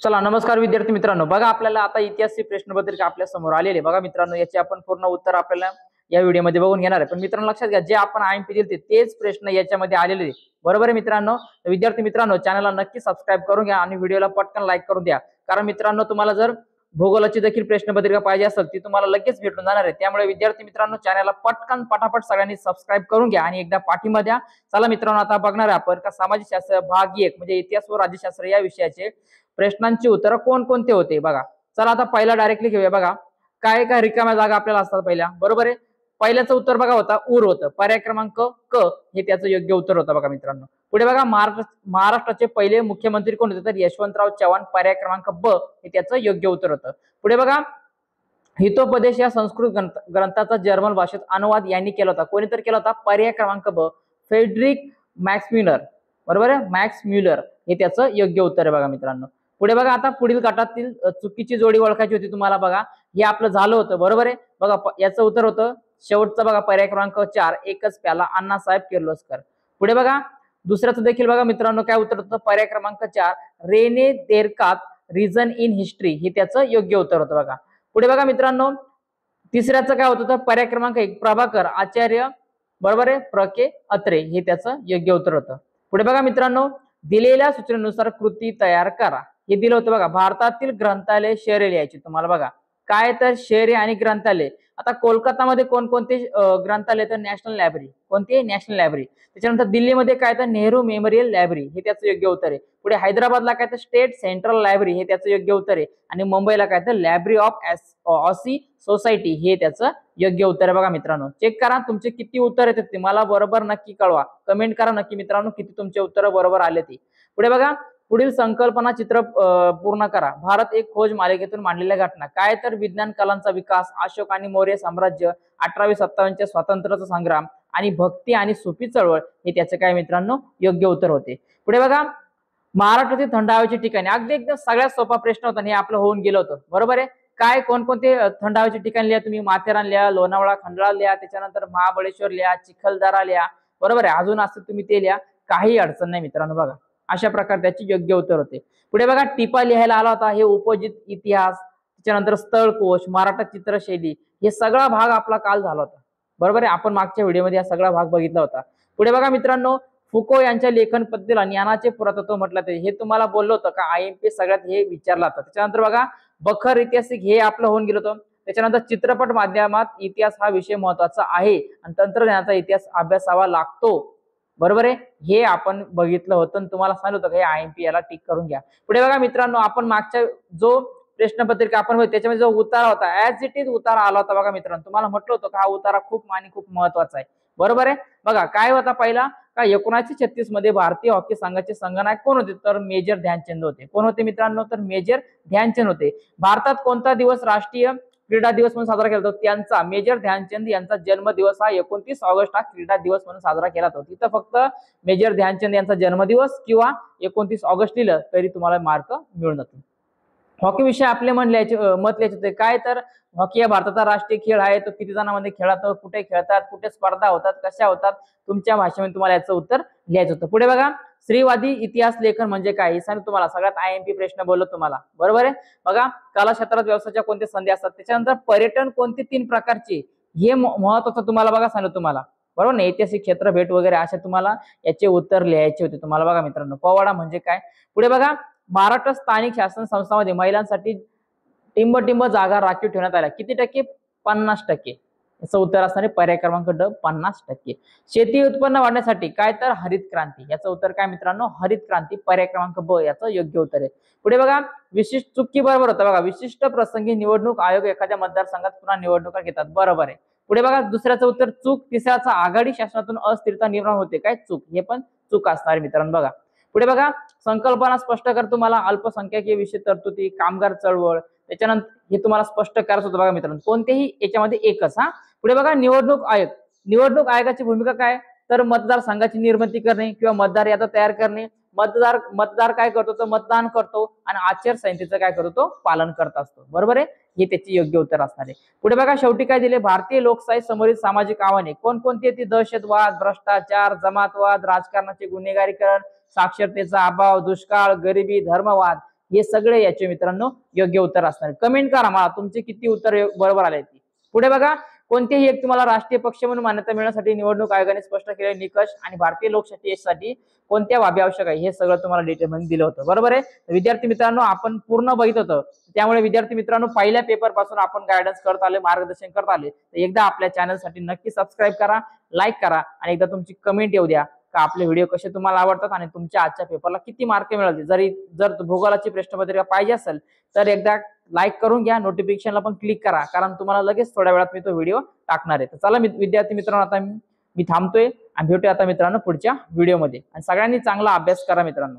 चला नमस्कार विद्यार्थी मित्रांनो, बघा आपल्याला आता इतिहासची प्रश्नपत्रिका आपल्या समोर आलेली आहे। बघा मित्रांनो, याचे आपण पूर्ण उत्तर आपल्याला या व्हिडिओमध्ये बघून घेणार आहे। पण मित्रांनो लक्षात घ्या, जे आपण आयएमपी दिले तेच प्रश्न याच्यामध्ये आलेले आहे, बरोबर आहे मित्रांनो। तर विद्यार्थी मित्रांनो, चॅनलला नक्की सबस्क्राईब करून घ्या आणि व्हिडिओला पटकन लाईक करून द्या, कारण मित्रांनो तुम्हाला जर भूगोलाची देखील प्रश्नपत्रिका पाहिजे असेल ती तुम्हाला लगेच भेटून जाणार आहे। त्यामुळे विद्यार्थी मित्रांनो, चॅनलला पटकन पटापट सगळ्यांनी सबस्क्राईब करून घ्या आणि एकदा पाठिंबा द्या। चला मित्रांनो, आता बघणार आहे आपण का समाजशास्त्र भाग 1 म्हणजे इतिहास व राज्यशास्त्र या विषयाचे प्रश्नांची उत्तर कोणकोणते होते बघा। चला आता पहिला डायरेक्टली घेऊया। बघा काय काय रिकाम्या जागा आपल्याला असतात पहिल्या, बरोबर आहे। पहिल्याचं उत्तर बघा होता ऊर होतं, पर्याय क्रमांक क हे त्याचं योग्य उत्तर होतं बघा मित्रांनो। पुढे बघा महाराष्ट्राचे पहिले मुख्यमंत्री कोण होते, तर यशवंतराव चव्हाण, पर्याय क्रमांक ब हे त्याचं योग्य उत्तर होतं। पुढे बघा हितोपदेश या संस्कृत ग्रंथाचा जर्मन भाषेत अनुवाद यांनी केला होता, कोणी तर केला होता, पर्याय क्रमांक ब फेडरिक मॅक्स म्युलर, बरोबर आहे, मॅक्स म्युलर हे त्याचं योग्य उत्तर आहे बघा मित्रांनो। पुढे बघा आता पुढील गटातील चुकीची जोडी ओळखायची होती तुम्हाला, बघा हे आपलं झालं होतं, बरोबर आहे। बघा याचं उत्तर होतं शेवटचं बघा पर्याय क्रमांक 4 एकच प्याला अण्णासाहेब किर्लोस्कर। पुढे बघा दुसऱ्याचं देखील बघा मित्रांनो काय उत्तर होतं, पर्याय क्रमांक 4 रेने देरकात रिझन इन हिस्ट्री हे त्याचं योग्य उत्तर होतं बघा। पुढे बघा मित्रांनो तिसऱ्याचं काय होतं, तर पर्याय क्रमांक 1 प्रभाकर आचार्य, बरोबर आहे, प्रके अत्रे हे त्याचं योग्य उत्तर होतं। पुढे बघा मित्रांनो दिलेल्या सूचनेनुसार कृती तयार करा हे दिलं होतं बघा। भारतातील ग्रंथालय शहरे लिहायची तुम्हाला, बघा काय तर शहरे आणि ग्रंथालय। आता कोलकातामध्ये कोणकोणते ग्रंथालय, तर नॅशनल लायब्ररी, कोणती नॅशनल लायब्ररी। त्याच्यानंतर दिल्लीमध्ये काय तर नेहरू मेमोरियल लायब्ररी हे त्याचं योग्य उत्तर आहे। पुढे हैदराबादला काय तर स्टेट सेंट्रल लायब्ररी हे त्याचं योग्य उत्तर आहे। आणि मुंबईला काय तर लायब्ररी ऑफ ऑसी सोसायटी हे त्याचं योग्य उत्तर आहे बघा मित्रांनो। चेक करा तुमचे किती उत्तर येतात ते मला बरोबर नक्की कळवा, कमेंट करा नक्की मित्रांनो किती तुमचे उत्तर बरोबर आले ते। पुढे बघा पुढील संकल्पना चित्र पूर्ण करा। भारत एक खोज मालिकेतून मांडलेल्या घटना, काय तर विज्ञान कलांचा विकास, अशोक आणि मौर्य साम्राज्य, 1857 स्वातंत्र्याचा संग्राम आणि भक्ती आणि सुफी चळवळ हे त्याचे काय मित्रांनो योग्य उत्तर होते। पुढे बघा महाराष्ट्रातील थंड हवेची ठिकाणे, अगदी एकदम सगळ्यात सोपा प्रश्न होता, हे आपलं होऊन गेलं होतं, बरोबर आहे। काय कोणकोणते थंड हवेची ठिकाण लिहा तुम्ही, माथेरान लिहा, लोणावळा खंडाळा लिहा, त्याच्यानंतर महाबळेश्वर लिहा, चिखलदरा लिहा, बरोबर आहे, अजून असं तुम्ही ते लिहा, काही अडचण नाही मित्रांनो। बघा अशा प्रकारे त्याचे योग्य उत्तर होते। पुढे बघा टिपा लिहायला आला होता, हे उपजित इतिहास, त्याच्यानंतर स्थळकोश, मराठा चित्रशैली हे सगळा भाग आपला काल झाला होता, बरोबर आहे। आपण मागच्या व्हिडिओमध्ये हा सगळा भाग बघितला होता। पुढे बघा मित्रांनो फुको यांच्या लेखन पद्धतीला ज्ञानाचे पुरातत्व म्हटलं ते, हे तुम्हाला बोललो होतं का आयएमपी सगळ्यात हे विचारलं होतं। त्याच्यानंतर बघा बखर ऐतिहासिक हे आपलं होऊन गेलं होतं। त्याच्यानंतर चित्रपट माध्यमात इतिहास हा विषय महत्वाचा आहे आणि तंत्रज्ञानाचा इतिहास अभ्यासावा लागतो, बरोबर आहे, हे आपण बघितलं होतं आणि तुम्हाला सांगितलं होतं हे आयएमपी याला टिक करून घ्या। पुढे बघा मित्रांनो आपण मागच्या जो प्रश्नपत्रिका आपण त्याच्यामध्ये जो उतारा होता ऍज इट इज उतारा आला होता बघा मित्रांनो। तुम्हाला म्हटलं होतं का हा उतारा खूप आणि खूप महत्वाचा आहे, बरोबर आहे। बघा काय होता पहिला का 1936 मध्ये भारतीय हॉकी संघाचे संघनायक कोण होते, तर मेजर ध्यानचंद होते। कोण होते मित्रांनो, तर मेजर ध्यानचंद होते। भारतात कोणता दिवस राष्ट्रीय क्रीडा दिवस म्हणून साजरा केला जातो, त्यांचा मेजर ध्यानचंद यांचा जन्मदिवस हा 29 ऑगस्ट हा क्रीडा दिवस म्हणून साजरा केला जातो। तिथं फक्त मेजर ध्यानचंद यांचा जन्मदिवस किंवा 29 ऑगस्ट लिहिलं तरी तुम्हाला मार्क मिळून जातील। हॉकी विषय आपले मत लिहायचे होते, काय तर हॉकी हा भारताचा राष्ट्रीय खेळ आहे, तो किती जणांमध्ये खेळतात, कुठे खेळतात, कुठे स्पर्धा होतात, कशा होतात, तुमच्या भाषेमध्ये तुम्हाला याचं उत्तर लिहायचं होतं। पुढे बघा स्त्रीवादी इतिहास लेखन म्हणजे काय हे सांगितलं तुम्हाला, सगळ्यात आयएमपी प्रश्न बोललो तुम्हाला, बरोबर आहे। बघा कला क्षेत्रात व्यवसायाच्या कोणत्या संधी असतात, त्याच्यानंतर पर्यटन कोणते 3 प्रकारचे हे महत्वाचं तुम्हाला बघा सांगितलं तुम्हाला, बरोबर ना। ऐतिहासिक क्षेत्र भेट वगैरे असे तुम्हाला याचे उत्तर लिहायचे होते तुम्हाला बघा मित्रांनो। पोवाडा म्हणजे काय, पुढे बघा महाराष्ट्र स्थानिक शासन संस्थांमध्ये महिलांसाठी टिंब जागा राखीव ठेवण्यात आल्या, किती टक्के, 50%, याचं उत्तर असणारे पर्याय क्रमांक ड 50%। शेती उत्पन्न वाढण्यासाठी काय तर हरित क्रांती, याचं उत्तर काय मित्रांनो, हरित क्रांती, पर्याय क्रमांक ब याचं योग्य उत्तर आहे। पुढे बघा विशिष्ट चुकी बरोबर होतं बघा, विशिष्ट प्रसंगी निवडणूक आयोग एखाद्या मतदारसंघात पुन्हा निवडणुका घेतात, बरोबर आहे। पुढे बघा दुसऱ्याचं उत्तर चूक, तिसऱ्याचा आघाडी शासनातून अस्थिरता निर्माण होते, काय चूक, हे पण चूक असणार मित्रांनो। बघा पुढे बघा संकल्पना स्पष्ट कर तुम्हाला, अल्पसंख्याक विषय तरतुदी, कामगार चळवळ, त्याच्यानंतर हे तुम्हाला स्पष्ट करायचं होतं बघा मित्रांनो, कोणतेही याच्यामध्ये एकच हा। पुढे बघा निवडणूक आयोग, निवडणूक आयोगाची भूमिका काय, तर मतदारसंघाची निर्मिती करणे किंवा मतदार यादी तयार करणे, मतदार काय करतो तर मतदान करतो आणि आचारसंहितेचं काय करतो तो पालन करत असतो, बरोबर आहे, हे त्याचे योग्य उत्तर असणार आहे। पुढे बघा शेवटी काय दिले, भारतीय लोकशाही समोरील सामाजिक आव्हाने कोणकोणती, ती दहशतवाद, भ्रष्टाचार, जमातवाद, राजकारणाचे गुन्हेगारीकरण, साक्षरतेचा अभाव, दुष्काळ, गरिबी, धर्मवाद, हे सगळे याचे मित्रांनो योग्य उत्तर असणार. कमेंट करा मला तुमचे किती उत्तर बरोबर आले ती. पुढे बघा, कोणतेही एक तुम्हाला राष्ट्रीय पक्ष म्हणून मान्यता मिळण्यासाठी निवडणूक आयोगाने स्पष्ट केलेले निकष आणि भारतीय लोकशाहीसाठी कोणत्या बाबी आवश्यक आहे हे सगळं तुम्हाला डिटेल मध्ये दिलं होतं. बरोबर आहे. विद्यार्थी मित्रांनो आपण पूर्ण बघित होतं, त्यामुळे विद्यार्थी मित्रांनो पहिल्या पेपर पासून आपण गायडन्स करत आले, मार्गदर्शन करत आले. तर एकदा आपल्या चॅनलसाठी नक्की सबस्क्राईब करा, लाईक करा आणि एकदा तुमची कमेंट येऊ द्या का आपले व्हिडिओ कसे तुम्हाला आवडतात आणि तुमच्या आजच्या पेपरला किती मार्क मिळाले. जर भूगोलाची प्रश्नपत्रिका पाहिजे असेल तर एकदा लाईक करून घ्या, नोटिफिकेशनला पण क्लिक करा, कारण तुम्हाला लगेच थोड्या वेळात मी तो व्हिडिओ टाकणार आहे. तर चला विद्यार्थी मित्रांनो आता मी थांबतोय आणि भेटूया आता मित्रांनो पुढच्या व्हिडिओमध्ये. आणि सगळ्यांनी चांगला अभ्यास करा मित्रांनो.